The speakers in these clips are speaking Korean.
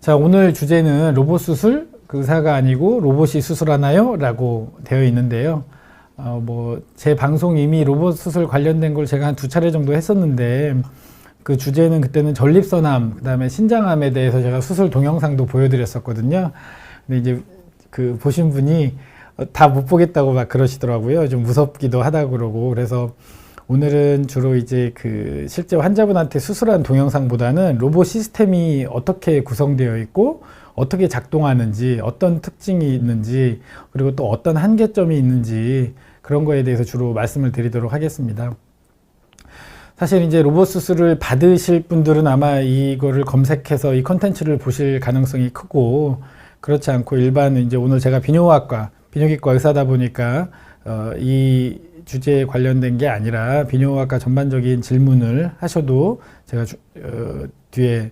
자, 오늘 주제는 로봇 수술, 그 의사가 아니고 로봇이 수술하나요? 라고 되어 있는데요. 제 방송 이미 로봇 수술 관련된 걸 제가 한 2차례 정도 했었는데, 그 주제는 그때는 전립선암, 그 다음에 신장암에 대해서 제가 수술 동영상도 보여드렸었거든요. 근데 이제 그 보신 분이 다 못 보겠다고 막 그러시더라고요. 좀 무섭기도 하다고 그러고. 그래서 오늘은 주로 이제 그 실제 환자분한테 수술한 동영상보다는 로봇 시스템이 어떻게 구성되어 있고 어떻게 작동하는지, 어떤 특징이 있는지, 그리고 또 어떤 한계점이 있는지 그런 거에 대해서 주로 말씀을 드리도록 하겠습니다. 사실 이제 로봇 수술을 받으실 분들은 아마 이거를 검색해서 이 컨텐츠를 보실 가능성이 크고, 그렇지 않고 일반 이제 오늘 제가 비뇨기과 의사다 보니까 이 주제에 관련된 게 아니라 비뇨기과 전반적인 질문을 하셔도 제가 뒤에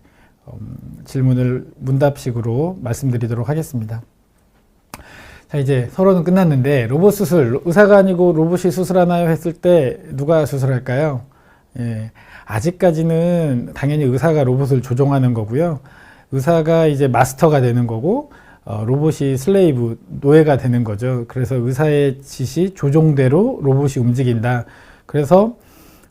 질문을 문답식으로 말씀드리도록 하겠습니다. 자, 이제 서론은 끝났는데 로봇 수술, 의사가 아니고 로봇이 수술하나요? 했을 때 누가 수술할까요? 예, 아직까지는 당연히 의사가 로봇을 조종하는 거고요. 의사가 이제 마스터가 되는 거고, 로봇이 슬레이브, 노예가 되는 거죠. 그래서 의사의 지시, 조종대로 로봇이 움직인다. 그래서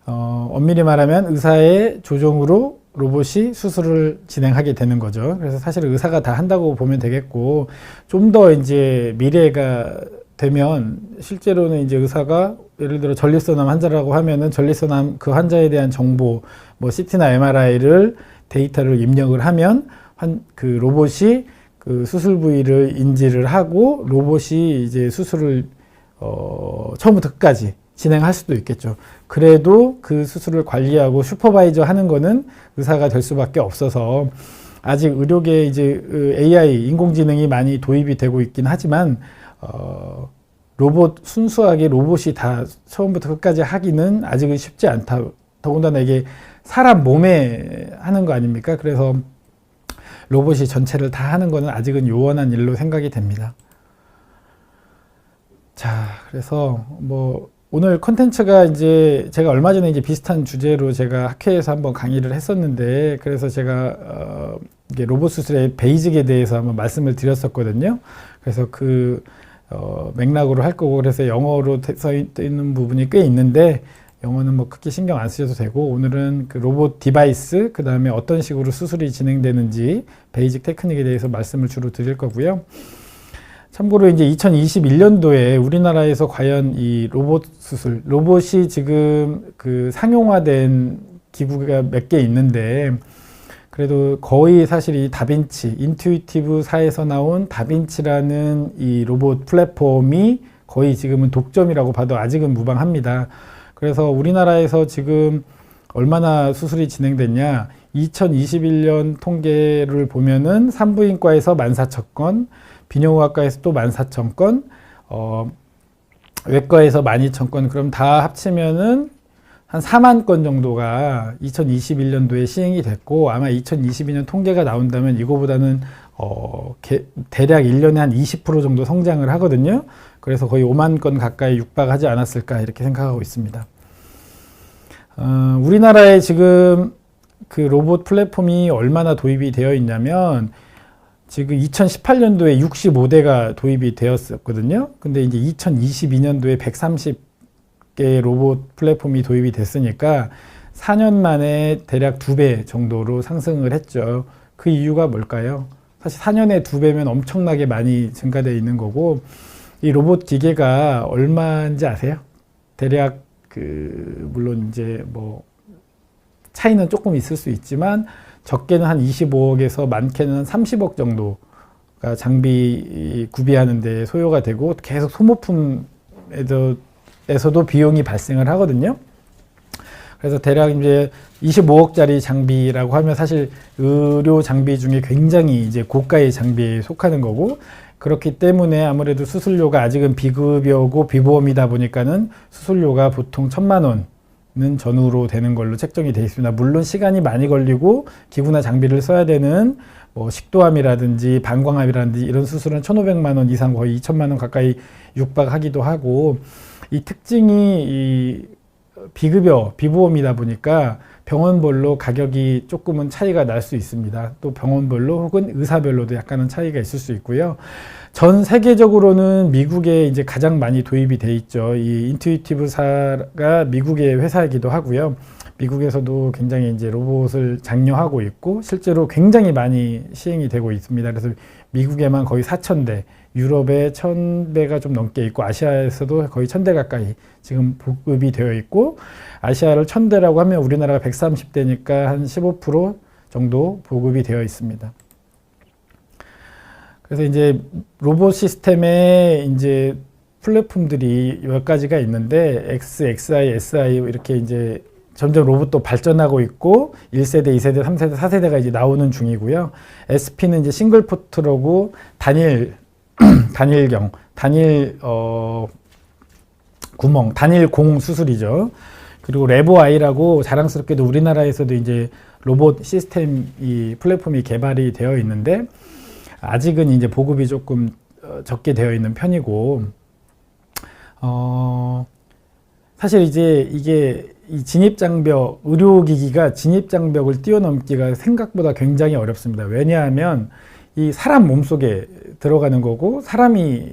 엄밀히 말하면 의사의 조종으로 로봇이 수술을 진행하게 되는 거죠. 그래서 사실 의사가 다 한다고 보면 되겠고, 좀 더 이제 미래가 되면 실제로는 이제 의사가 예를 들어 전립선암 환자라고 하면은 전립선암 그 환자에 대한 정보, 뭐 CT나 MRI를 데이터를 입력을 하면 그 로봇이 그 수술 부위를 인지를 하고 로봇이 이제 수술을 처음부터 끝까지 진행할 수도 있겠죠. 그래도 그 수술을 관리하고 슈퍼바이저 하는 거는 의사가 될 수밖에 없어서 아직 의료계에 이제 AI, 인공지능이 많이 도입이 되고 있긴 하지만 순수하게 로봇이 다 처음부터 끝까지 하기는 아직은 쉽지 않다. 더군다나 이게 사람 몸에 하는 거 아닙니까? 그래서 로봇이 전체를 다 하는 거는 아직은 요원한 일로 생각이 됩니다. 자, 그래서 오늘 컨텐츠가 이제 제가 얼마 전에 이제 비슷한 주제로 제가 학회에서 한번 강의를 했었는데, 그래서 제가 이게 로봇 수술의 베이직에 대해서 한번 말씀을 드렸었거든요. 그래서 그 맥락으로 할 거고, 그래서 영어로 써 있는 부분이 꽤 있는데 영어는 뭐 크게 신경 안 쓰셔도 되고, 오늘은 그 로봇 디바이스, 그 다음에 어떤 식으로 수술이 진행되는지 베이직 테크닉에 대해서 말씀을 주로 드릴 거고요. 참고로 이제 2021년도에 우리나라에서 과연 이 로봇 수술, 로봇이 지금 그 상용화된 기구가 몇 개 있는데, 그래도 거의 사실 이 다빈치, 인투이티브사에서 나온 다빈치라는 이 로봇 플랫폼이 거의 지금은 독점이라고 봐도 아직은 무방합니다. 그래서 우리나라에서 지금 얼마나 수술이 진행됐냐, 2021년 통계를 보면은 산부인과에서 14,000건, 비뇨기과에서 또 14,000건, 외과에서 12,000건, 그럼 다 합치면은 한 4만 건 정도가 2021년도에 시행이 됐고, 아마 2022년 통계가 나온다면 이거보다는 대략 1년에 한 20% 정도 성장을 하거든요. 그래서 거의 5만 건 가까이 육박하지 않았을까 이렇게 생각하고 있습니다. 우리나라에 지금 그 로봇 플랫폼이 얼마나 도입이 되어 있냐면, 지금 2018년도에 65대가 도입이 되었었거든요. 근데 이제 2022년도에 130개 로봇 플랫폼이 도입이 됐으니까 4년 만에 대략 2배 정도로 상승을 했죠. 그 이유가 뭘까요? 사실 4년에 2배면 엄청나게 많이 증가되어 있는 거고, 이 로봇 기계가 얼마인지 아세요? 대략 물론 이제 차이는 조금 있을 수 있지만 적게는 한 25억에서 많게는 한 30억 정도가 장비 구비하는 데 소요가 되고, 계속 소모품에서도 비용이 발생을 하거든요. 그래서 대략 이제 25억짜리 장비라고 하면 사실 의료 장비 중에 굉장히 이제 고가의 장비에 속하는 거고, 그렇기 때문에 아무래도 수술료가 아직은 비급여고 비보험이다 보니까는 수술료가 보통 1,000만 원은 전후로 되는 걸로 책정이 되어 있습니다. 물론 시간이 많이 걸리고 기구나 장비를 써야 되는 식도암이라든지 방광암이라든지 이런 수술은 1,500만 원 이상, 거의 2,000만 원 가까이 육박하기도 하고, 이 특징이 비급여, 비보험이다 보니까 병원별로 가격이 조금은 차이가 날 수 있습니다. 또 병원별로 혹은 의사별로도 약간은 차이가 있을 수 있고요. 전 세계적으로는 미국에 이제 가장 많이 도입이 돼 있죠. 이 인투이티브사가 미국의 회사이기도 하고요. 미국에서도 굉장히 이제 로봇을 장려하고 있고 실제로 굉장히 많이 시행이 되고 있습니다. 그래서 미국에만 거의 4,000대, 유럽에 1,000대가 좀 넘게 있고 아시아에서도 거의 1,000대 가까이 지금 보급이 되어 있고 아시아를 1,000대라고 하면 우리나라가 130대니까 한 15% 정도 보급이 되어 있습니다. 그래서 이제 로봇 시스템에 이제 플랫폼들이 몇 가지가 있는데 X, XI, SI 이렇게 이제 점점 로봇도 발전하고 있고 1세대, 2세대, 3세대, 4세대가 이제 나오는 중이고요. SP는 이제 싱글 포트라고 단일경, 구멍, 단일 공 수술이죠. 그리고 레보아이라고 자랑스럽게도 우리나라에서도 이제 로봇 시스템 이 플랫폼이 개발이 되어 있는데 아직은 이제 보급이 조금 적게 되어 있는 편이고, 사실 이제 이게 이 진입장벽, 의료기기가 진입장벽을 뛰어넘기가 생각보다 굉장히 어렵습니다. 왜냐하면 이 사람 몸속에 들어가는 거고 사람이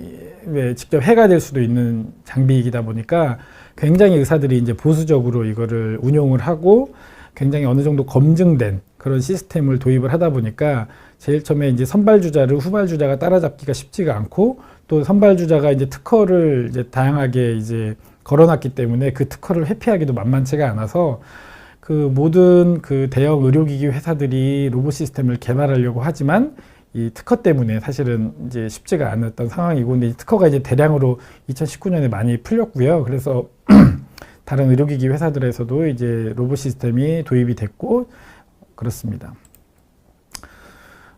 직접 해가 될 수도 있는 장비이다 보니까 굉장히 의사들이 이제 보수적으로 이거를 운용을 하고 굉장히 어느 정도 검증된 그런 시스템을 도입을 하다 보니까 제일 처음에 이제 선발주자를 후발주자가 따라잡기가 쉽지가 않고 또 선발주자가 이제 특허를 이제 다양하게 이제 걸어놨기 때문에 그 특허를 회피하기도 만만치가 않아서 그 모든 그 대형 의료기기 회사들이 로봇 시스템을 개발하려고 하지만 이 특허 때문에 사실은 이제 쉽지가 않았던 상황이고, 근데 이 특허가 이제 대량으로 2019년에 많이 풀렸고요. 그래서 다른 의료기기 회사들에서도 이제 로봇 시스템이 도입이 됐고 그렇습니다.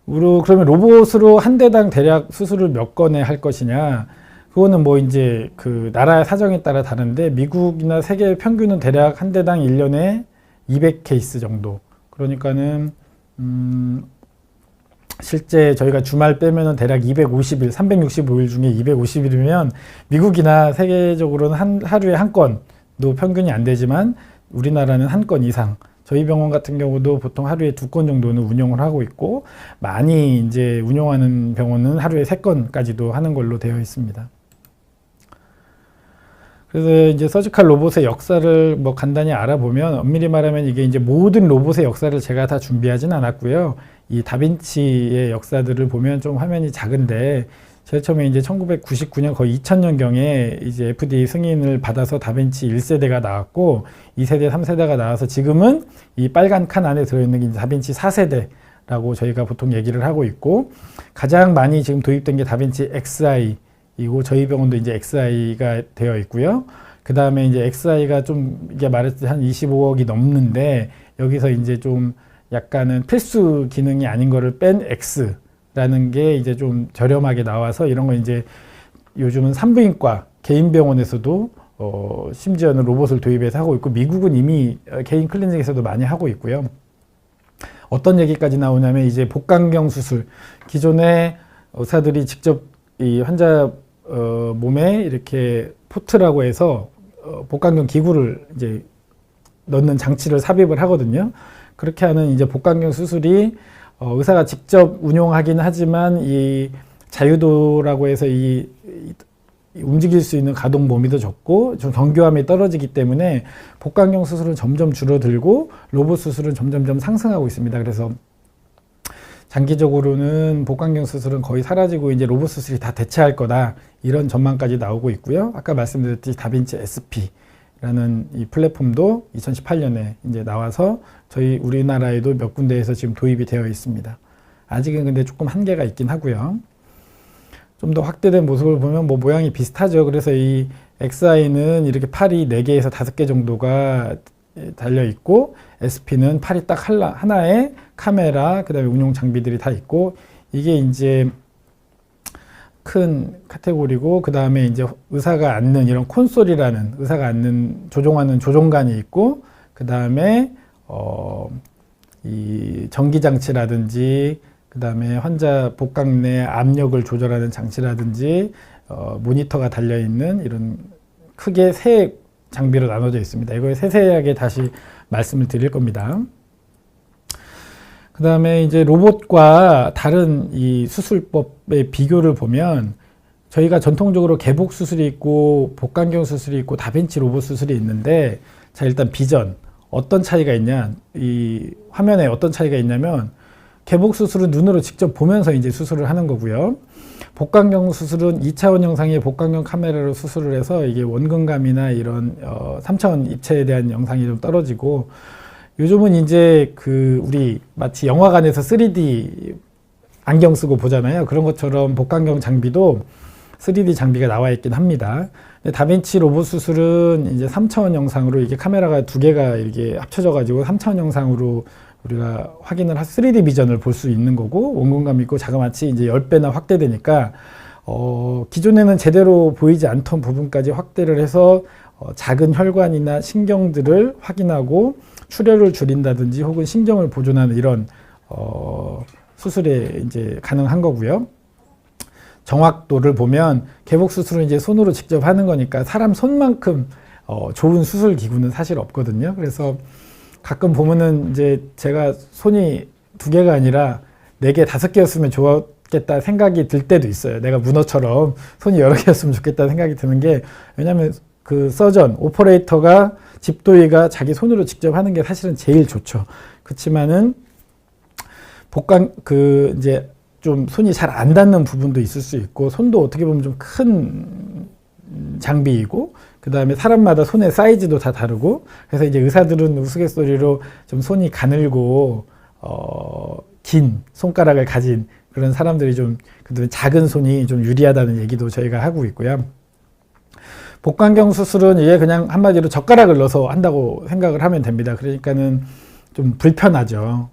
그러면 로봇으로 한 대당 대략 수술을 몇 건에 할 것이냐? 그거는 뭐 이제 그 나라의 사정에 따라 다른데 미국이나 세계 평균은 대략 한 대당 1년에 200케이스 정도. 그러니까는 실제 저희가 주말 빼면은 대략 250일, 365일 중에 250일이면 미국이나 세계적으로는 하루에 한 건도 평균이 안 되지만 우리나라는 한 건 이상. 저희 병원 같은 경우도 보통 하루에 2건 정도는 운영을 하고 있고 많이 이제 운영하는 병원은 하루에 3건까지도 하는 걸로 되어 있습니다. 그래서 이제 서지컬 로봇의 역사를 뭐 간단히 알아보면 엄밀히 말하면 이게 이제 모든 로봇의 역사를 제가 다 준비하진 않았고요. 이 다빈치의 역사들을 보면 좀 화면이 작은데 제일 처음에 이제 1999년 거의 2000년경에 이제 FDA 승인을 받아서 다빈치 1세대가 나왔고 2세대, 3세대가 나와서 지금은 이 빨간 칸 안에 들어있는 게 다빈치 4세대라고 저희가 보통 얘기를 하고 있고 가장 많이 지금 도입된 게 다빈치 XI 이고 저희 병원도 이제 XI가 되어 있고요. 그 다음에 이제 XI가 좀 이게 말했듯이 한 25억이 넘는데 여기서 이제 좀 약간은 필수 기능이 아닌 거를 뺀 X라는 게 이제 좀 저렴하게 나와서 이런 거 이제 요즘은 산부인과 개인 병원에서도 심지어는 로봇을 도입해서 하고 있고 미국은 이미 개인 클리닉에서도 많이 하고 있고요. 어떤 얘기까지 나오냐면 이제 복강경 수술 기존에 의사들이 직접 이 환자 몸에 이렇게 포트라고 해서 복강경 기구를 이제 넣는 장치를 삽입을 하거든요. 그렇게 하는 이제 복강경 수술이 의사가 직접 운용하긴 하지만 이 자유도라고 해서 이 움직일 수 있는 가동 범위도 적고 좀 정교함이 떨어지기 때문에 복강경 수술은 점점 줄어들고 로봇 수술은 점점점 상승하고 있습니다. 그래서 장기적으로는 복강경 수술은 거의 사라지고 이제 로봇 수술이 다 대체할 거다 이런 전망까지 나오고 있고요. 아까 말씀드렸듯이 다빈치 SP라는 이 플랫폼도 2018년에 이제 나와서 저희 우리나라에도 몇 군데에서 지금 도입이 되어 있습니다. 아직은 근데 조금 한계가 있긴 하고요. 좀 더 확대된 모습을 보면 뭐 모양이 비슷하죠. 그래서 이 XI는 이렇게 팔이 4개에서 5개 정도가 달려 있고 SP는 팔이 딱 하나에 카메라 그다음에 운용 장비들이 다 있고 이게 이제 큰 카테고리고 그 다음에 이제 의사가 앉는 이런 콘솔이라는 의사가 앉는 조종하는 조종관이 있고 그 다음에 이 전기 장치라든지 그 다음에 환자 복강 내 압력을 조절하는 장치라든지 모니터가 달려 있는 이런 크게 세 장비로 나눠져 있습니다. 이걸 세세하게 다시 말씀을 드릴 겁니다. 그 다음에 이제 로봇과 다른 이 수술법의 비교를 보면 저희가 전통적으로 개복 수술이 있고 복강경 수술이 있고 다빈치 로봇 수술이 있는데, 자, 일단 비전 어떤 차이가 있냐, 이 화면에 어떤 차이가 있냐면 개복 수술은 눈으로 직접 보면서 이제 수술을 하는 거고요. 복강경 수술은 2차원 영상의 복강경 카메라로 수술을 해서 이게 원근감이나 이런 3차원 입체에 대한 영상이 좀 떨어지고, 요즘은 이제 우리 마치 영화관에서 3D 안경 쓰고 보잖아요. 그런 것처럼 복강경 장비도 3D 장비가 나와 있긴 합니다. 근데 다빈치 로봇 수술은 이제 3차원 영상으로 이게 카메라가 두 개가 이렇게 합쳐져 가지고 3차원 영상으로 우리가 확인을 3D 비전을 볼 수 있는 거고, 원근감 있고 자그마치 이제 10배나 확대되니까 기존에는 제대로 보이지 않던 부분까지 확대를 해서 작은 혈관이나 신경들을 확인하고 출혈을 줄인다든지 혹은 신경을 보존하는 이런 수술에 이제 가능한 거고요. 정확도를 보면 개복 수술은 이제 손으로 직접 하는 거니까 사람 손만큼 좋은 수술 기구는 사실 없거든요. 그래서 가끔 보면은 이제 제가 손이 2개가 아니라 4개, 5개였으면 좋았겠다 생각이 들 때도 있어요. 내가 문어처럼 손이 여러 개였으면 좋겠다 생각이 드는 게, 왜냐하면 그 서전, 오퍼레이터가 집도의가 자기 손으로 직접 하는 게 사실은 제일 좋죠. 그렇지만은 이제 좀 손이 잘 안 닿는 부분도 있을 수 있고, 손도 어떻게 보면 좀 큰 장비이고, 그 다음에 사람마다 손의 사이즈도 다 다르고, 그래서 이제 의사들은 우스갯소리로 좀 손이 가늘고 긴 손가락을 가진 그런 사람들이 좀, 그다음에 작은 손이 좀 유리하다는 얘기도 저희가 하고 있고요. 복강경 수술은 이게 그냥 한마디로 젓가락을 넣어서 한다고 생각을 하면 됩니다. 그러니까는 좀 불편하죠.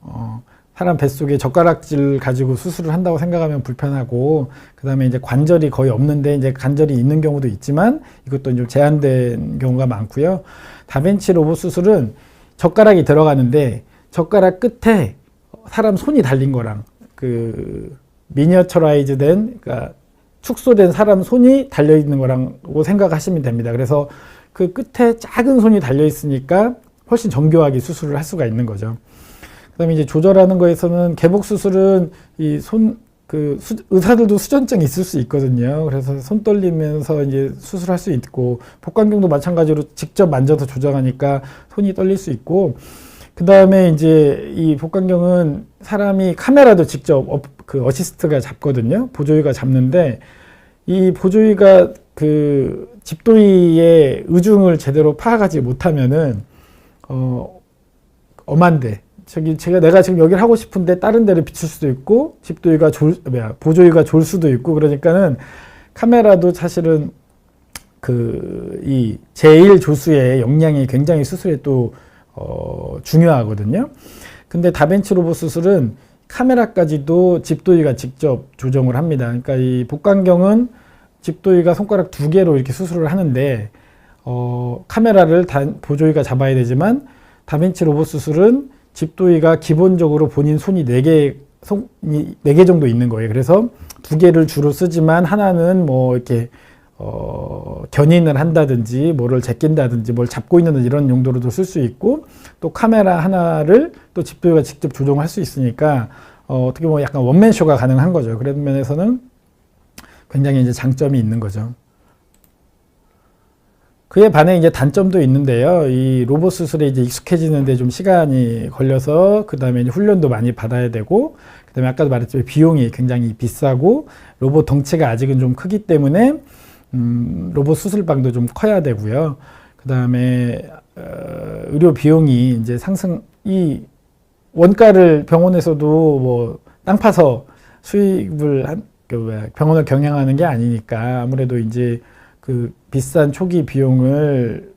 사람 뱃속에 젓가락질 가지고 수술을 한다고 생각하면 불편하고, 그 다음에 이제 관절이 거의 없는데 이제 관절이 있는 경우도 있지만 이것도 좀 제한된 경우가 많고요. 다빈치 로봇 수술은 젓가락이 들어가는데 젓가락 끝에 사람 손이 달린 거랑 미니어처라이즈 된, 그러니까 축소된 사람 손이 달려 있는 거라고 생각하시면 됩니다. 그래서 그 끝에 작은 손이 달려 있으니까 훨씬 정교하게 수술을 할 수가 있는 거죠. 그다음에 이제 조절하는 거에서는 개복 수술은 의사들도 수전증이 있을 수 있거든요. 그래서 손 떨리면서 이제 수술할 수 있고, 복강경도 마찬가지로 직접 만져서 조정하니까 손이 떨릴 수 있고, 그 다음에 이제 이 복강경은 사람이 카메라도 직접 어시스트가 잡거든요. 보조의가 잡는데, 이 보조의가 집도의의 의중을 제대로 파악하지 못하면은 엄한데, 내가 지금 여기를 하고 싶은데 다른 데를 비출 수도 있고, 보조의가 졸 수도 있고, 그러니까는 카메라도 사실은 이 제1조수의 역량이 굉장히 수술에 또 중요하거든요. 근데 다빈치 로봇 수술은 카메라까지도 집도의가 직접 조정을 합니다. 그러니까 이 복강경은 집도의가 손가락 2개로 이렇게 수술을 하는데, 카메라를 보조의가 잡아야 되지만, 다빈치 로봇 수술은 집도의가 기본적으로 본인 손이 4개 정도 있는 거예요. 그래서 2개를 주로 쓰지만 하나는 뭐 이렇게 견인을 한다든지 뭐를 제낀다든지 뭘 잡고 있는 이런 용도로도 쓸 수 있고, 또 카메라 하나를 또 집도의가 직접 조정할 수 있으니까 어떻게 보면 약간 원맨쇼가 가능한 거죠. 그런 면에서는 굉장히 이제 장점이 있는 거죠. 그에 반해 이제 단점도 있는데요. 이 로봇 수술에 이제 익숙해지는데 좀 시간이 걸려서, 그 다음에 훈련도 많이 받아야 되고, 그 다음에 아까도 말했지만 비용이 굉장히 비싸고, 로봇 덩치가 아직은 좀 크기 때문에 로봇 수술방도 좀 커야 되고요. 그 다음에 의료 비용이 이제 이 원가를 병원에서도 뭐 땅 파서 수입을 병원을 경영하는 게 아니니까, 아무래도 이제 비싼 초기 비용을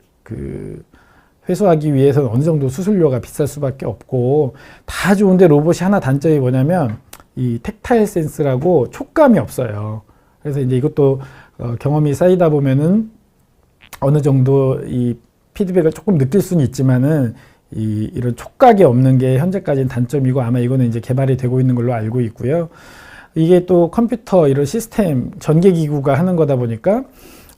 회수하기 위해서는 어느 정도 수술료가 비쌀 수밖에 없고, 다 좋은데 로봇이 하나 단점이 뭐냐면 이 텍타일 센스라고 촉감이 없어요. 그래서 이제 이것도 경험이 쌓이다 보면은 어느 정도 이 피드백을 조금 느낄 수는 있지만은 이런 촉각이 없는 게 현재까지는 단점이고, 아마 이거는 이제 개발이 되고 있는 걸로 알고 있고요. 이게 또 컴퓨터 이런 시스템 전개기구가 하는 거다 보니까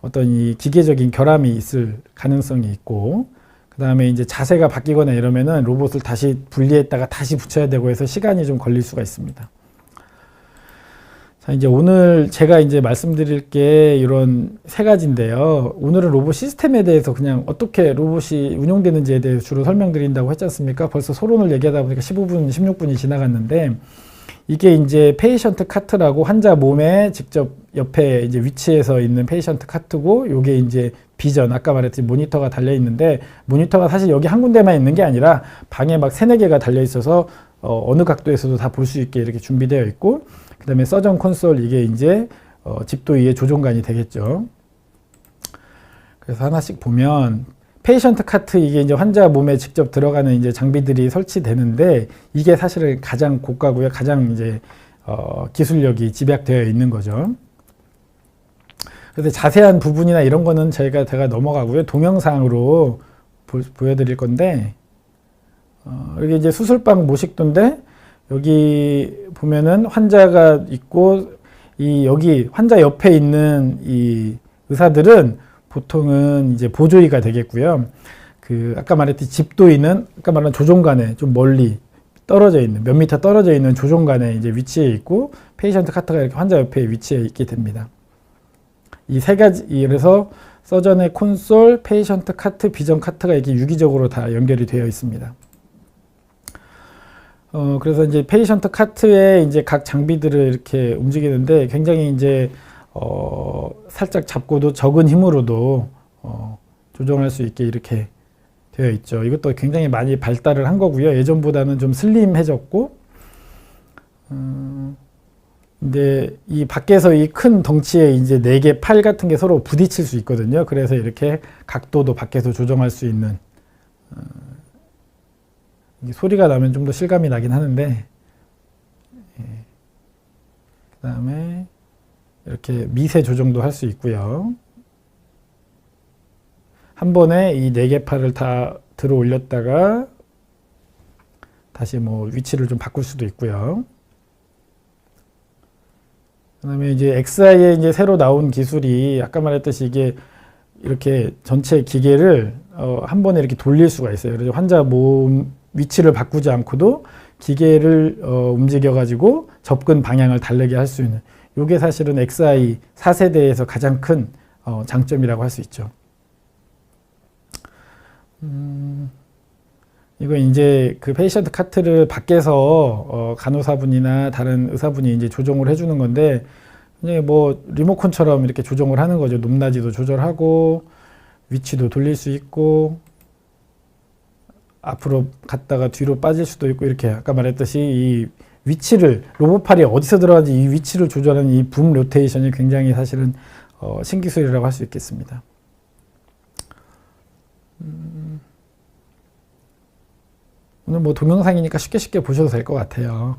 어떤 이 기계적인 결함이 있을 가능성이 있고, 그 다음에 이제 자세가 바뀌거나 이러면은 로봇을 다시 분리했다가 다시 붙여야 되고 해서 시간이 좀 걸릴 수가 있습니다. 자, 이제 오늘 제가 이제 말씀드릴 게 이런 세 가지인데요. 오늘은 로봇 시스템에 대해서 그냥 어떻게 로봇이 운용되는지에 대해서 주로 설명드린다고 했지 않습니까? 벌써 소론을 얘기하다 보니까 15분, 16분이 지나갔는데, 이게 이제 페이션트 카트라고 환자 몸에 직접 옆에 이제 위치해서 있는 페이션트 카트고, 요게 이제 비전, 아까 말했듯이 모니터가 달려 있는데, 모니터가 사실 여기 한 군데만 있는 게 아니라 방에 막 3-4개가 달려 있어서 어느 각도에서도 다 볼 수 있게 이렇게 준비되어 있고, 그 다음에 서전 콘솔, 이게 이제 집도의의 조종관이 되겠죠. 그래서 하나씩 보면 페이션트 카트, 이게 이제 환자 몸에 직접 들어가는 이제 장비들이 설치되는데, 이게 사실은 가장 고가고요. 가장 이제 기술력이 집약되어 있는 거죠. 그래서 자세한 부분이나 이런 거는 제가 넘어가고요. 동영상으로 보여드릴 건데, 여기 이제 수술방 모식도인데, 여기 보면은 환자가 있고, 여기 환자 옆에 있는 이 의사들은 보통은 이제 보조의가 되겠고요. 아까 말했듯이 집도의는 아까 말한 조종관에 좀 멀리 떨어져 있는, 몇 미터 떨어져 있는 조종관에 이제 위치해 있고, 페이션트 카트가 이렇게 환자 옆에 위치해 있게 됩니다. 이 세 가지, 그래서 서전의 콘솔, 페이션트 카트, 비전 카트가 이렇게 유기적으로 다 연결이 되어 있습니다. 그래서 이제 페이션트 카트에 이제 각 장비들을 이렇게 움직이는데, 굉장히 이제 살짝 잡고도 적은 힘으로도 조정할 수 있게 이렇게 되어 있죠. 이것도 굉장히 많이 발달을 한 거고요. 예전보다는 좀 슬림해졌고, 근데 이 밖에서 이 큰 덩치에 이제 4개 팔 같은 게 서로 부딪힐 수 있거든요. 그래서 이렇게 각도도 밖에서 조정할 수 있는, 소리가 나면 좀 더 실감이 나긴 하는데, 그 다음에 이렇게 미세 조정도 할 수 있고요. 한 번에 이 4개 팔을 다 들어 올렸다가 다시 뭐 위치를 좀 바꿀 수도 있고요. 그 다음에 이제 XI에 이제 새로 나온 기술이, 아까 말했듯이 이게 이렇게 전체 기계를 한 번에 이렇게 돌릴 수가 있어요. 그래서 환자 몸 위치를 바꾸지 않고도 기계를 움직여 가지고 접근 방향을 다르게 할 수 있는, 이게 사실은 XI 4세대에서 가장 큰 장점이라고 할 수 있죠. 이거 이제 그 페이션트 카트를 밖에서 간호사분이나 다른 의사분이 이제 조정을 해주는 건데, 그냥 뭐 리모컨처럼 이렇게 조정을 하는 거죠. 높낮이도 조절하고 위치도 돌릴 수 있고, 앞으로 갔다가 뒤로 빠질 수도 있고, 이렇게 아까 말했듯이 이 위치를, 로봇팔이 어디서 들어가는지 이 위치를 조절하는 이 붐 로테이션이 굉장히 사실은 신기술이라고 할 수 있겠습니다. 오늘 뭐 동영상이니까 쉽게 보셔도 될 것 같아요.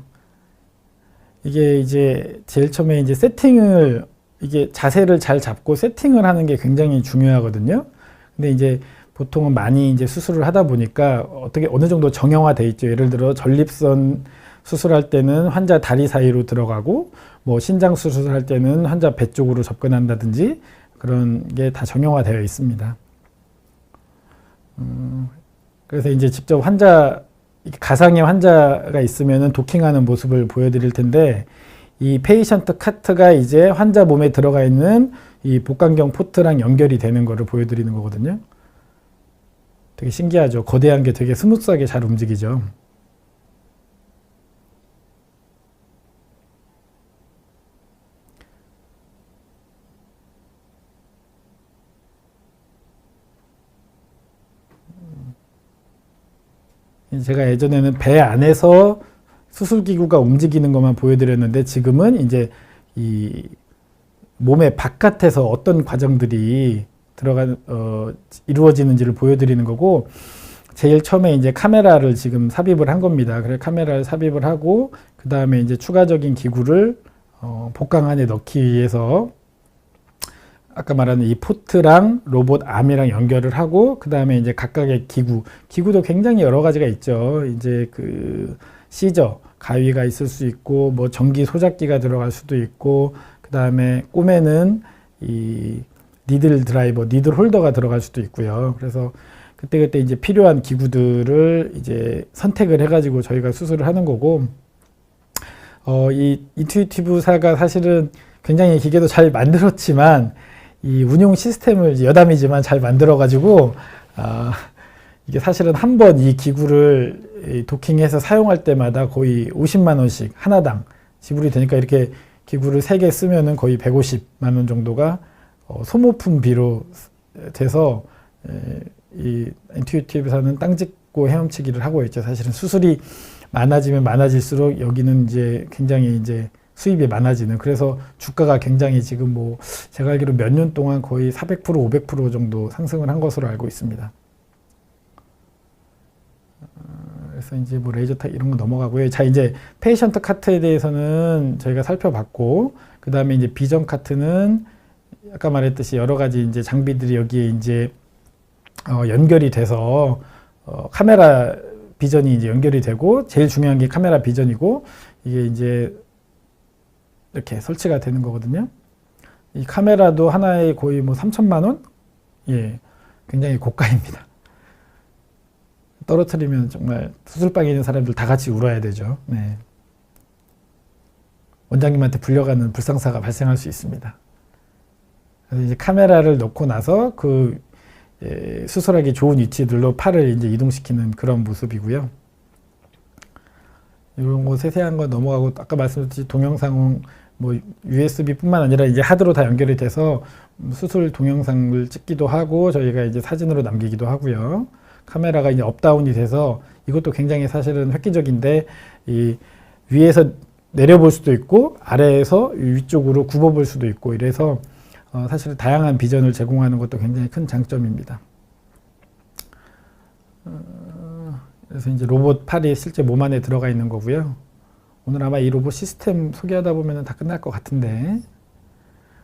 이게 이제 제일 처음에 이제 세팅을, 이게 자세를 잘 잡고 세팅을 하는 게 굉장히 중요하거든요. 근데 이제 보통은 많이 이제 수술을 하다 보니까 어느 정도 정형화돼 있죠. 예를 들어 전립선 수술할 때는 환자 다리 사이로 들어가고, 뭐 신장 수술할 때는 환자 배 쪽으로 접근한다든지, 그런 게 다 정형화되어 있습니다. 그래서 이제 직접 가상의 환자가 있으면은 도킹하는 모습을 보여드릴 텐데, 이 페이션트 카트가 이제 환자 몸에 들어가 있는 이 복강경 포트랑 연결이 되는 거를 보여드리는 거거든요. 되게 신기하죠. 거대한 게 되게 스무스하게 잘 움직이죠. 제가 예전에는 배 안에서 수술기구가 움직이는 것만 보여드렸는데, 지금은 이제 이 몸의 바깥에서 어떤 과정들이 이루어지는지를 보여드리는 거고, 제일 처음에 이제 카메라를 지금 삽입을 한 겁니다. 그래서 카메라를 삽입을 하고, 그 다음에 이제 추가적인 기구를 복강 안에 넣기 위해서 아까 말하는 이 포트랑 로봇 암이랑 연결을 하고, 그 다음에 이제 각각의 기구도 굉장히 여러 가지가 있죠. 이제 그 시저, 가위가 있을 수 있고, 뭐 전기 소작기가 들어갈 수도 있고, 그 다음에 꿈에는 이 니들 드라이버, 니들 홀더가 들어갈 수도 있고요. 그래서 그때그때 이제 필요한 기구들을 이제 선택을 해가지고 저희가 수술을 하는 거고, 이 인투이티브사가 사실은 굉장히 기계도 잘 만들었지만, 이 운용 시스템을 여담이지만 잘 만들어가지고, 이게 사실은 한 번 이 기구를 도킹해서 사용할 때마다 거의 50만 원씩 하나당 지불이 되니까, 이렇게 기구를 3개 쓰면은 거의 150만 원 정도가 소모품비로 돼서 이 인투이티브사는 땅 짚고 헤엄치기를 하고 있죠. 사실은 수술이 많아지면 많아질수록 여기는 이제 굉장히 이제 수입이 많아지는, 그래서 주가가 굉장히 지금 뭐 제가 알기로 몇 년 동안 거의 400% 500% 정도 상승을 한 것으로 알고 있습니다. 그래서 이제 뭐 레이저 타 이런 거 넘어가고요. 자, 이제 페이션트 카트에 대해서는 저희가 살펴봤고, 그 다음에 이제 비전 카트는 아까 말했듯이 여러 가지 이제 장비들이 여기에 이제 연결이 돼서 카메라 비전이 이제 연결이 되고, 제일 중요한 게 카메라 비전이고, 이게 이제 이렇게 설치가 되는 거거든요. 이 카메라도 하나에 거의 뭐 3천만 원? 예, 굉장히 고가입니다. 떨어뜨리면 정말 수술방에 있는 사람들 다 같이 울어야 되죠. 네. 원장님한테 불려가는 불상사가 발생할 수 있습니다. 그래서 이제 카메라를 넣고 나서 그 수술하기 좋은 위치들로 팔을 이제 이동시키는 그런 모습이고요. 이런 거 세세한 거 넘어가고, 아까 말씀드렸듯이 동영상은 뭐 USB뿐만 아니라 이제 하드로 다 연결이 돼서 수술 동영상을 찍기도 하고, 저희가 이제 사진으로 남기기도 하고요. 카메라가 이제 업다운이 돼서 이것도 굉장히 사실은 획기적인데, 이 위에서 내려볼 수도 있고 아래에서 위쪽으로 굽어볼 수도 있고, 이래서 사실 다양한 비전을 제공하는 것도 굉장히 큰 장점입니다. 그래서 이제 로봇 팔이 실제 몸 안에 들어가 있는 거고요. 오늘 아마 이 로봇 시스템 소개하다 보면 다 끝날 것 같은데,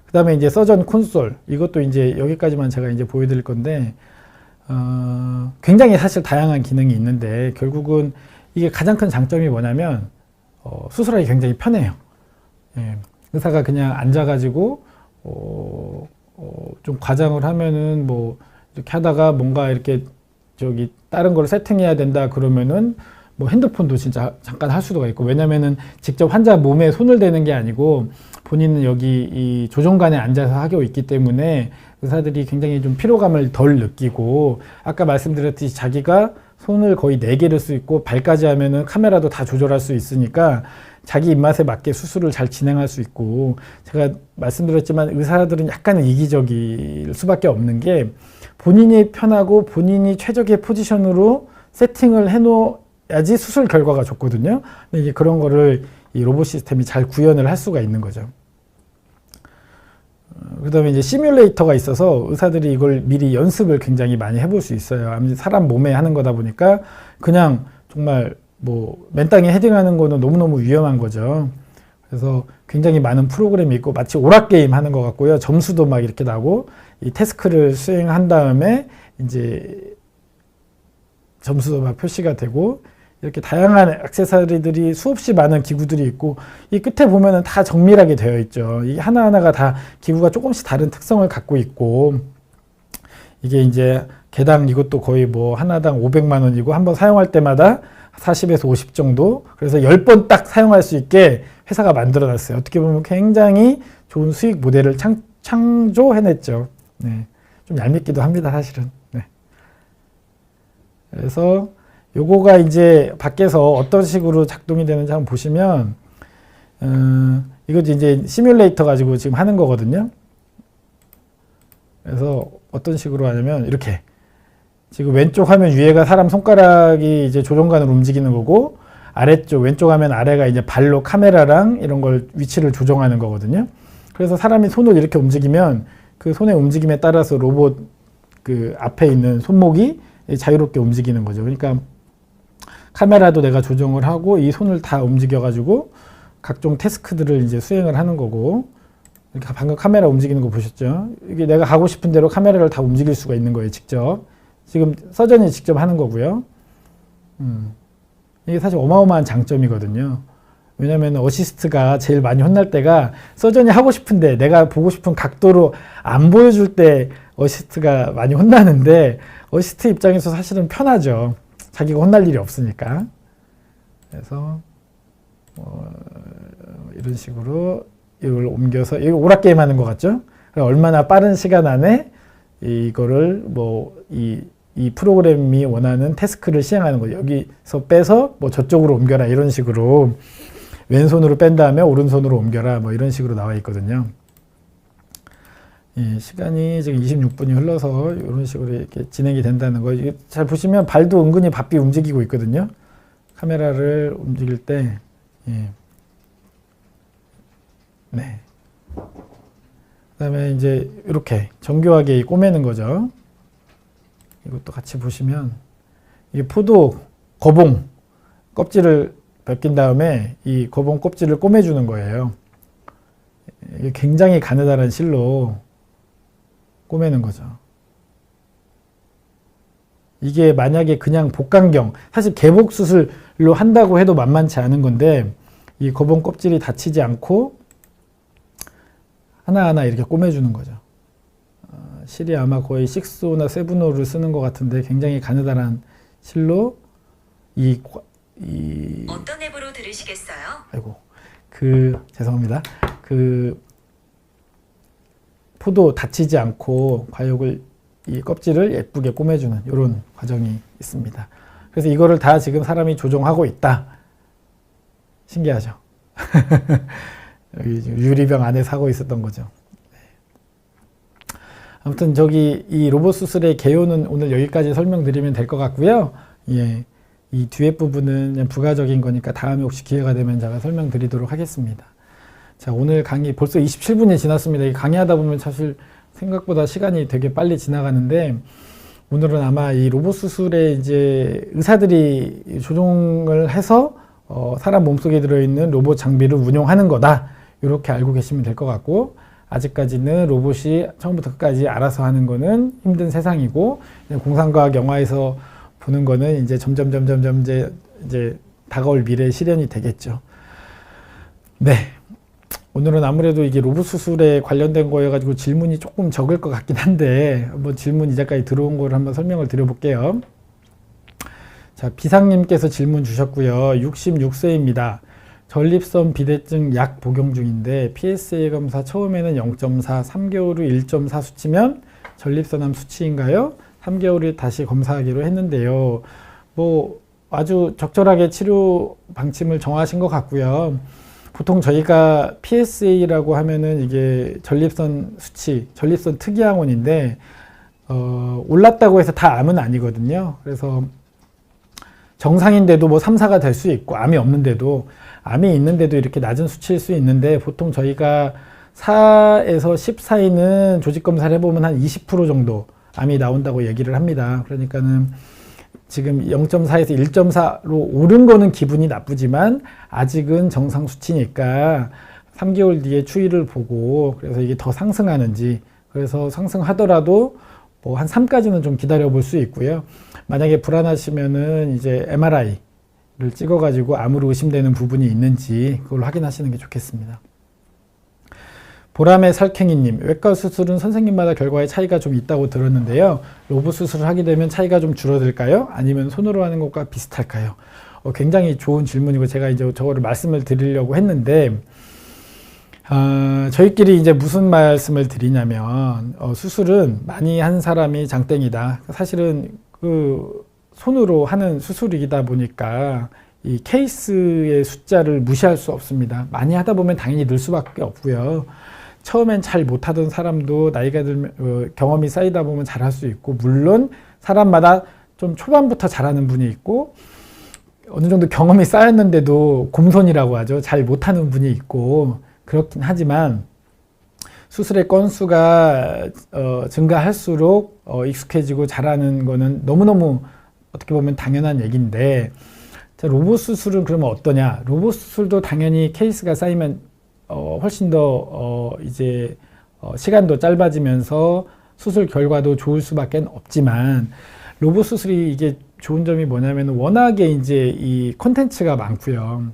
그 다음에 이제 서전 콘솔, 이것도 이제 여기까지만 제가 이제 보여드릴 건데, 굉장히 사실 다양한 기능이 있는데, 결국은 이게 가장 큰 장점이 뭐냐면 수술하기 굉장히 편해요. 예, 의사가 그냥 앉아가지고 좀 과장을 하면은 뭐 이렇게 하다가 뭔가 이렇게 저기 다른 걸 세팅해야 된다 그러면은 뭐 핸드폰도 진짜 잠깐 할 수가 있고, 왜냐면은 직접 환자 몸에 손을 대는 게 아니고 본인은 여기 이 조종관에 앉아서 하고 있기 때문에 의사들이 굉장히 좀 피로감을 덜 느끼고, 아까 말씀드렸듯이 자기가 손을 거의 4개를 쓸 수 있고 발까지 하면은 카메라도 다 조절할 수 있으니까 자기 입맛에 맞게 수술을 잘 진행할 수 있고, 제가 말씀드렸지만 의사들은 약간은 이기적일 수밖에 없는 게, 본인이 편하고 본인이 최적의 포지션으로 세팅을 해놓아야지 수술 결과가 좋거든요. 근데 이제 그런 거를 이 로봇 시스템이 잘 구현을 할 수가 있는 거죠. 그 다음에 이제 시뮬레이터가 있어서 의사들이 이걸 미리 연습을 굉장히 많이 해볼 수 있어요. 사람 몸에 하는 거다 보니까 그냥 정말 뭐 맨땅에 헤딩하는 거는 너무너무 위험한 거죠. 그래서 굉장히 많은 프로그램이 있고 마치 오락게임 하는 것 같고요. 점수도 막 이렇게 나고, 이 태스크를 수행한 다음에 이제 점수도 막 표시가 되고, 이렇게 다양한 액세서리들이 수없이 많은 기구들이 있고, 이 끝에 보면은 다 정밀하게 되어 있죠. 이 하나하나가 다 기구가 조금씩 다른 특성을 갖고 있고, 이게 이제 개당 이것도 거의 뭐 하나당 500만 원이고, 한번 사용할 때마다 40에서 50 정도, 그래서 10번 딱 사용할 수 있게 회사가 만들어 놨어요. 어떻게 보면 굉장히 좋은 수익 모델을 창조해냈죠. 네. 좀 얄밉기도 합니다, 사실은. 네. 그래서 요거가 이제 밖에서 어떤 식으로 작동이 되는지 한번 보시면, 이것도 이제 시뮬레이터 가지고 지금 하는 거거든요. 그래서 어떤 식으로 하냐면, 이렇게 지금 왼쪽 화면 위에가 사람 손가락이 이제 조종관으로 움직이는 거고, 아래쪽 왼쪽 화면 아래가 이제 발로 카메라랑 이런 걸 위치를 조정하는 거거든요. 그래서 사람이 손을 이렇게 움직이면 그 손의 움직임에 따라서 로봇 그 앞에 있는 손목이 자유롭게 움직이는 거죠. 그러니까 카메라도 내가 조정을 하고 이 손을 다 움직여 가지고 각종 태스크들을 이제 수행을 하는 거고, 이렇게 방금 카메라 움직이는 거 보셨죠? 이게 내가 가고 싶은 대로 카메라를 다 움직일 수가 있는 거예요, 직접. 지금 서전이 직접 하는 거고요. 이게 사실 어마어마한 장점이거든요. 왜냐면 어시스트가 제일 많이 혼날 때가 서전이 하고 싶은데 내가 보고 싶은 각도로 안 보여줄 때 어시스트가 많이 혼나는데, 어시스트 입장에서 사실은 편하죠. 자기가 혼날 일이 없으니까. 그래서 이런 식으로 이걸 옮겨서, 이거 오락게임 하는 것 같죠? 얼마나 빠른 시간 안에 이거를 이 프로그램이 원하는 태스크를 시행하는 거죠. 여기서 빼서 뭐 저쪽으로 옮겨라, 이런 식으로 왼손으로 뺀 다음에 오른손으로 옮겨라, 뭐 이런 식으로 나와 있거든요. 예, 시간이 지금 26분이 흘러서 이런 식으로 이렇게 진행이 된다는 거. 잘 보시면 발도 은근히 바삐 움직이고 있거든요. 카메라를 움직일 때. 예. 네. 그다음에 이제 이렇게 정교하게 꼬매는 거죠. 이것도 같이 보시면 이게 포도 거봉 껍질을 벗긴 다음에 이 거봉 껍질을 꼬매주는 거예요. 이게 굉장히 가느다란 실로 꼬매는 거죠. 이게 만약에 그냥 복강경, 사실 개복 수술로 한다고 해도 만만치 않은 건데, 이 거봉 껍질이 다치지 않고 하나하나 이렇게 꼬매주는 거죠. 실이 아마 거의 6호나 7호를 쓰는 것 같은데, 굉장히 가느다란 실로 어떤 앱으로 들으시겠어요? 아이고, 죄송합니다. 포도 다치지 않고 과육을, 이 껍질을 예쁘게 꼬매주는 이런 과정이 있습니다. 그래서 이거를 다 지금 사람이 조종하고 있다. 신기하죠? 여기 유리병 안에 사고 있었던 거죠. 아무튼 이 로봇 수술의 개요는 오늘 여기까지 설명드리면 될 것 같고요. 예, 이 뒤에 부분은 그냥 부가적인 거니까 다음에 혹시 기회가 되면 제가 설명드리도록 하겠습니다. 자, 오늘 강의 벌써 27분이 지났습니다. 이 강의하다 보면 사실 생각보다 시간이 되게 빨리 지나가는데, 오늘은 아마 이 로봇 수술에 이제 의사들이 조종을 해서 사람 몸속에 들어있는 로봇 장비를 운용하는 거다, 이렇게 알고 계시면 될 것 같고, 아직까지는 로봇이 처음부터 끝까지 알아서 하는 거는 힘든 세상이고, 공상과학 영화에서 보는 거는 이제 점점 이제 다가올 미래의 실현이 되겠죠. 네. 오늘은 아무래도 이게 로봇 수술에 관련된 거여가지고 질문이 조금 적을 것 같긴 한데, 한번 질문 이제까지 들어온 거를 한번 설명을 드려볼게요. 자, 비상님께서 질문 주셨고요. 66세입니다. 전립선 비대증 약 복용 중인데 PSA 검사 처음에는 0.4, 3개월 후 1.4 수치면 전립선암 수치인가요? 3개월 후에 다시 검사하기로 했는데요. 뭐 아주 적절하게 치료 방침을 정하신 것 같고요. 보통 저희가 PSA라고 하면은 이게 전립선 수치, 전립선 특이항원인데 올랐다고 해서 다 암은 아니거든요. 그래서 정상인데도 뭐 3, 4가 될 수 있고, 암이 없는데도, 암이 있는데도 이렇게 낮은 수치일 수 있는데, 보통 저희가 4에서 10 사이는 조직검사를 해보면 한 20% 정도 암이 나온다고 얘기를 합니다. 그러니까는 지금 0.4에서 1.4로 오른 거는 기분이 나쁘지만 아직은 정상 수치니까 3개월 뒤에 추이를 보고, 그래서 이게 더 상승하는지, 그래서 상승하더라도 뭐 한 3까지는 좀 기다려 볼 수 있고요. 만약에 불안하시면은 이제 MRI를 찍어가지고 암으로 의심되는 부분이 있는지 그걸 확인하시는 게 좋겠습니다. 보람의 살쾡이님, 외과 수술은 선생님마다 결과에 차이가 좀 있다고 들었는데요. 로봇 수술을 하게 되면 차이가 좀 줄어들까요? 아니면 손으로 하는 것과 비슷할까요? 굉장히 좋은 질문이고, 제가 이제 저거를 말씀을 드리려고 했는데, 저희끼리 이제 무슨 말씀을 드리냐면, 수술은 많이 한 사람이 장땡이다. 사실은 손으로 하는 수술이다 보니까 이 케이스의 숫자를 무시할 수 없습니다. 많이 하다 보면 당연히 늘 수밖에 없고요. 처음엔 잘 못하던 사람도 나이가 들면 경험이 쌓이다 보면 잘할 수 있고, 물론 사람마다 좀 초반부터 잘하는 분이 있고, 어느 정도 경험이 쌓였는데도 곰손이라고 하죠. 잘 못하는 분이 있고, 그렇긴 하지만 수술의 건수가 증가할수록 익숙해지고 잘하는 거는 너무너무 어떻게 보면 당연한 얘기인데, 자, 로봇 수술은 그러면 어떠냐? 로봇 수술도 당연히 케이스가 쌓이면 훨씬 더 이제 시간도 짧아지면서 수술 결과도 좋을 수밖에 없지만, 로봇 수술이 이게 좋은 점이 뭐냐면 워낙에 이제 이 콘텐츠가 많고요.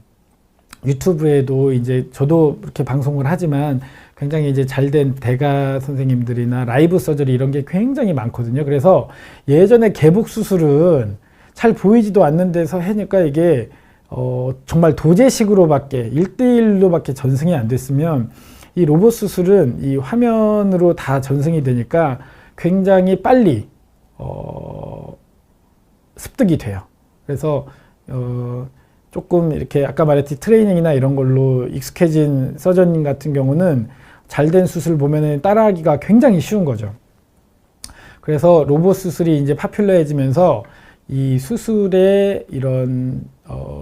유튜브에도 이제 저도 이렇게 방송을 하지만 굉장히 이제 잘된 대가 선생님들이나 라이브 서저리 이런 게 굉장히 많거든요. 그래서 예전에 개복 수술은 잘 보이지도 않는 데서 하니까 이게 정말 도제식으로밖에 1대1로밖에 전승이 안 됐으면 이 로봇 수술은 이 화면으로 다 전승이 되니까 굉장히 빨리 습득이 돼요. 그래서 조금 이렇게 아까 말했듯이 트레이닝이나 이런 걸로 익숙해진 서전님 같은 경우는 잘된 수술 보면은 따라하기가 굉장히 쉬운 거죠. 그래서 로봇 수술이 이제 파퓰러해지면서 이 수술의 이런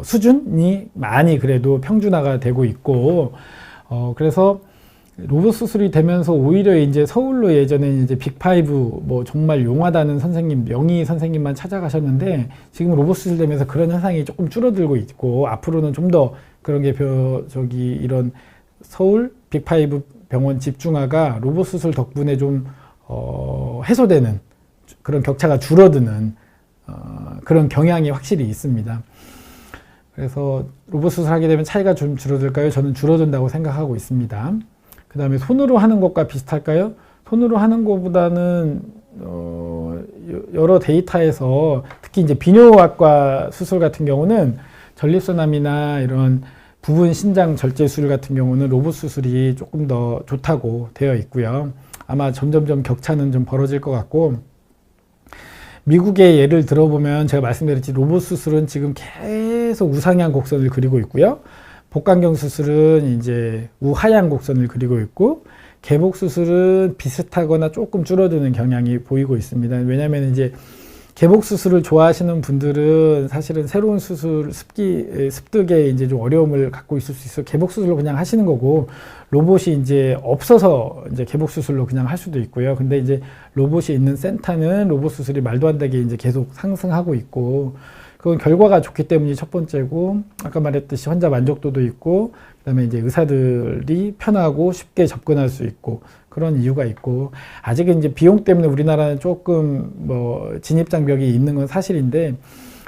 수준이 많이 그래도 평준화가 되고 있고 그래서 로봇 수술이 되면서 오히려 이제 서울로 예전에 이제 빅5 뭐 정말 용하다는 선생님, 명의 선생님만 찾아가셨는데 지금 로봇 수술 되면서 그런 현상이 조금 줄어들고 있고 앞으로는 좀 더 그런 게 이런 서울 빅5 병원 집중화가 로봇 수술 덕분에 좀 해소되는 그런 격차가 줄어드는 그런 경향이 확실히 있습니다. 그래서 로봇 수술하게 되면 차이가 좀 줄어들까요? 저는 줄어든다고 생각하고 있습니다. 그 다음에 손으로 하는 것과 비슷할까요? 손으로 하는 것보다는 여러 데이터에서 특히 이제 비뇨학과 수술 같은 경우는 전립선암이나 이런 부분 신장 절제 수술 같은 경우는 로봇 수술이 조금 더 좋다고 되어 있고요. 아마 점점점 격차는 좀 벌어질 것 같고 미국의 예를 들어보면 제가 말씀드렸지 로봇 수술은 지금 계속 우상향 곡선을 그리고 있고요. 복강경 수술은 이제 우하향 곡선을 그리고 있고 개복 수술은 비슷하거나 조금 줄어드는 경향이 보이고 있습니다. 왜냐하면 이제 개복 수술을 좋아하시는 분들은 사실은 새로운 수술 습득에 이제 좀 어려움을 갖고 있을 수 있어 개복 수술로 그냥 하시는 거고 로봇이 이제 없어서 이제 개복 수술로 그냥 할 수도 있고요. 근데 이제 로봇이 있는 센터는 로봇 수술이 말도 안 되게 이제 계속 상승하고 있고 그건 결과가 좋기 때문이 첫 번째고 아까 말했듯이 환자 만족도도 있고 그다음에 이제 의사들이 편하고 쉽게 접근할 수 있고 그런 이유가 있고 아직은 이제 비용 때문에 우리나라는 조금 뭐 진입장벽이 있는 건 사실인데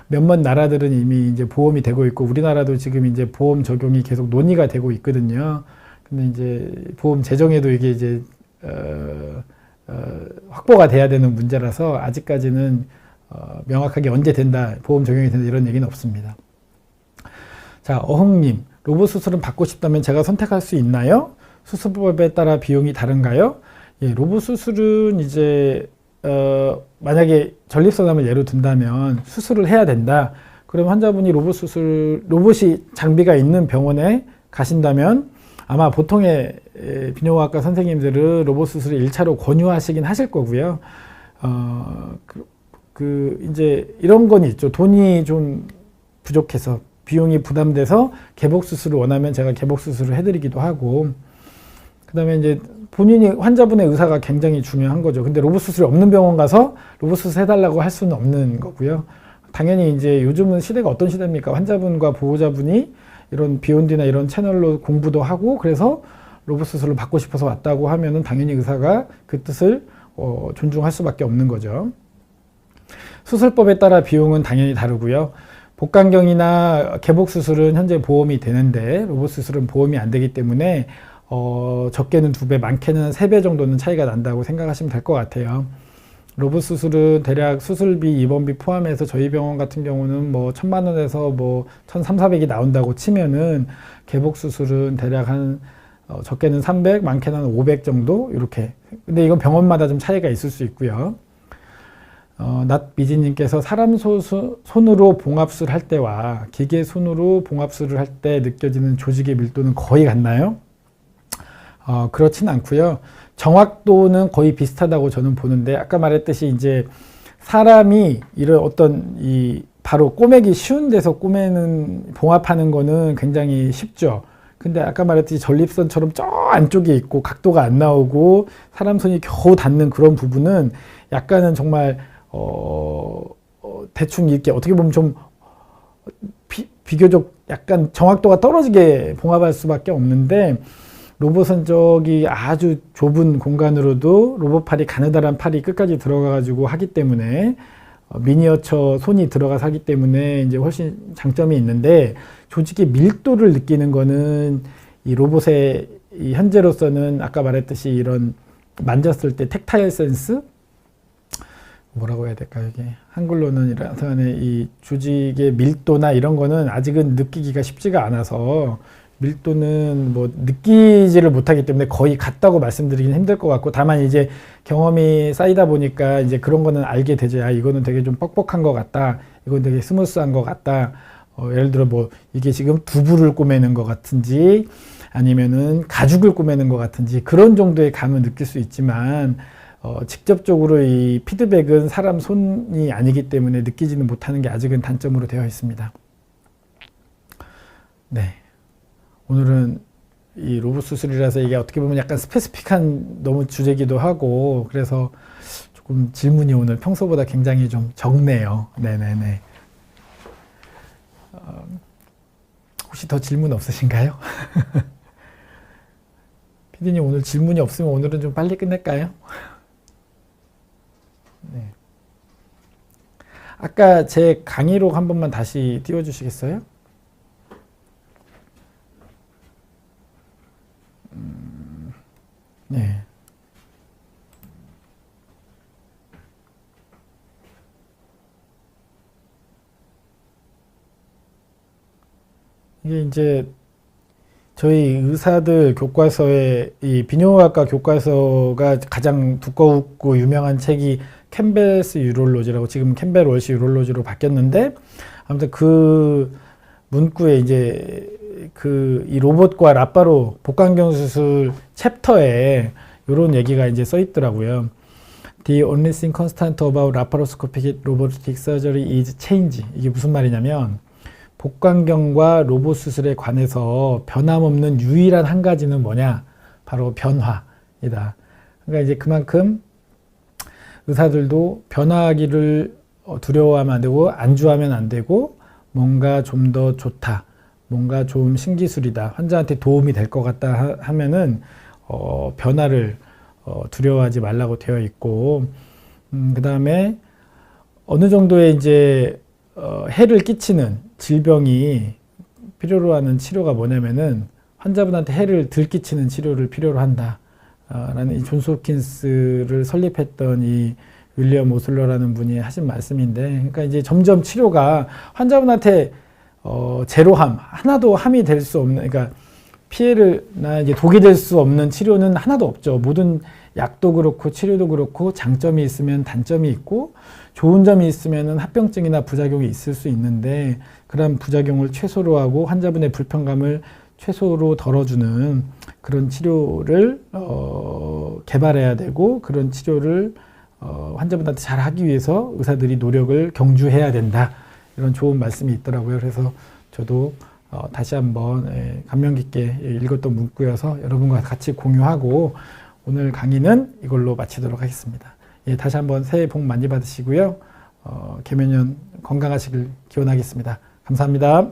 몇몇 나라들은 이미 이제 보험이 되고 있고 우리나라도 지금 이제 보험 적용이 계속 논의가 되고 있거든요. 근데 이제 보험 재정에도 이게 이제 확보가 돼야 되는 문제라서 아직까지는 명확하게 언제 된다, 보험 적용이 된다 이런 얘기는 없습니다. 자, 어흥님, 로봇 수술은 받고 싶다면 제가 선택할 수 있나요? 수술법에 따라 비용이 다른가요? 예, 로봇 수술은 이제 만약에 전립선암을 예로 든다면 수술을 해야 된다. 그럼 환자분이 로봇이 장비가 있는 병원에 가신다면 아마 보통의 비뇨기과 선생님들은 로봇 수술을 1차로 권유하시긴 하실 거고요. 이제 이런 건 있죠. 돈이 좀 부족해서 비용이 부담돼서 개복 수술을 원하면 제가 개복 수술을 해드리기도 하고 그 다음에 이제 본인이 환자분의 의사가 굉장히 중요한 거죠. 근데 로봇 수술이 없는 병원 가서 로봇 수술 해달라고 할 수는 없는 거고요. 당연히 이제 요즘은 시대가 어떤 시대입니까? 환자분과 보호자분이 이런 비욘디나 이런 채널로 공부도 하고 그래서 로봇 수술을 받고 싶어서 왔다고 하면은 당연히 의사가 그 뜻을 존중할 수밖에 없는 거죠. 수술법에 따라 비용은 당연히 다르고요. 복강경이나 개복 수술은 현재 보험이 되는데 로봇 수술은 보험이 안 되기 때문에 적게는 2배, 많게는 3배 정도는 차이가 난다고 생각하시면 될 것 같아요. 로봇 수술은 대략 수술비, 입원비 포함해서 저희 병원 같은 경우는 뭐 1,000만 원에서 뭐 1,300~400이 나온다고 치면은 개복 수술은 대략 한 적게는 300, 많게는 한 500 정도 이렇게. 근데 이건 병원마다 좀 차이가 있을 수 있고요. 낫미지님께서 사람 손으로 봉합술 할 때와 기계 손으로 봉합술을 할 때 느껴지는 조직의 밀도는 거의 같나요? 그렇진 않고요. 정확도는 거의 비슷하다고 저는 보는데 아까 말했듯이 이제 사람이 이런 어떤 바로 꼬매기 쉬운 데서 봉합하는 거는 굉장히 쉽죠. 근데 아까 말했듯이 전립선처럼 저 안쪽에 있고 각도가 안 나오고 사람 손이 겨우 닿는 그런 부분은 약간은 정말 대충 이렇게 어떻게 보면 좀 비교적 약간 정확도가 떨어지게 봉합할 수밖에 없는데 로봇은 저기 아주 좁은 공간으로도 로봇 팔이 가느다란 팔이 끝까지 들어가 가지고 하기 때문에 미니어처 손이 들어가 사기 때문에 이제 훨씬 장점이 있는데, 조직의 밀도를 느끼는 거는 이 로봇의 이 현재로서는 아까 말했듯이 이런 만졌을 때 텍타일 센스, 뭐라고 해야 될까요? 이게 한글로는 이런 이 조직의 밀도나 이런 거는 아직은 느끼기가 쉽지가 않아서, 밀도는 뭐 느끼지를 못하기 때문에 거의 같다고 말씀드리긴 힘들 것 같고, 다만 이제 경험이 쌓이다 보니까 이제 그런 거는 알게 되죠. 아, 이거는 되게 좀 뻑뻑한 것 같다, 이건 되게 스무스한 것 같다. 예를 들어 뭐 이게 지금 두부를 꼬매는 것 같은지 아니면은 가죽을 꼬매는 것 같은지 그런 정도의 감을 느낄 수 있지만, 직접적으로 이 피드백은 사람 손이 아니기 때문에 느끼지는 못하는 게 아직은 단점으로 되어 있습니다. 네. 오늘은 이 로봇 수술이라서 이게 어떻게 보면 약간 스페시픽한 너무 주제기도 하고, 그래서 조금 질문이 오늘 평소보다 굉장히 좀 적네요. 네네네. 혹시 더 질문 없으신가요? 피디님 오늘 질문이 없으면 오늘은 좀 빨리 끝낼까요? 네. 아까 제 강의록 한 번만 다시 띄워주시겠어요? 네. 이게 이제 저희 의사들 교과서에 이 비뇨기과 교과서가 가장 두껍고 유명한 책이 캠벨스 유롤로지라고, 지금 캠벨 월시 유롤로지로 바뀌었는데, 아무튼 그 문구에 이제 이 로봇과 라파로 복강경 수술 챕터에 이런 얘기가 이제 써 있더라고요. The only thing constant about laparoscopic robotic surgery is change. 이게 무슨 말이냐면, 복강경과 로봇 수술에 관해서 변함없는 유일한 한 가지는 뭐냐? 바로 변화이다. 그러니까 이제 그만큼 의사들도 변화하기를 두려워하면 안 되고, 안주하면 안 되고, 뭔가 좀 더 좋다, 뭔가 좀 신기술이다, 환자한테 도움이 될 것 같다 하면은 변화를 두려워하지 말라고 되어 있고, 그 다음에 어느 정도의 이제 해를 끼치는 질병이 필요로 하는 치료가 뭐냐면은 환자분한테 해를 덜 끼치는 치료를 필요로 한다 라는 이 존스 홉킨스를 설립했던 이 윌리엄 오슬러라는 분이 하신 말씀인데, 그러니까 이제 점점 치료가 환자분한테 제로함, 하나도 함이 될 수 없는, 그러니까 피해를나 이제 독이 될 수 없는 치료는 하나도 없죠. 모든 약도 그렇고 치료도 그렇고 장점이 있으면 단점이 있고, 좋은 점이 있으면은 합병증이나 부작용이 있을 수 있는데, 그런 부작용을 최소로 하고 환자분의 불편감을 최소로 덜어주는 그런 치료를 개발해야 되고, 그런 치료를 환자분한테 잘 하기 위해서 의사들이 노력을 경주해야 된다, 이런 좋은 말씀이 있더라고요. 그래서 저도 다시 한번 감명 깊게 읽었던 문구여서 여러분과 같이 공유하고, 오늘 강의는 이걸로 마치도록 하겠습니다. 예, 다시 한번 새해 복 많이 받으시고요. 개면년 건강하시길 기원하겠습니다. 감사합니다.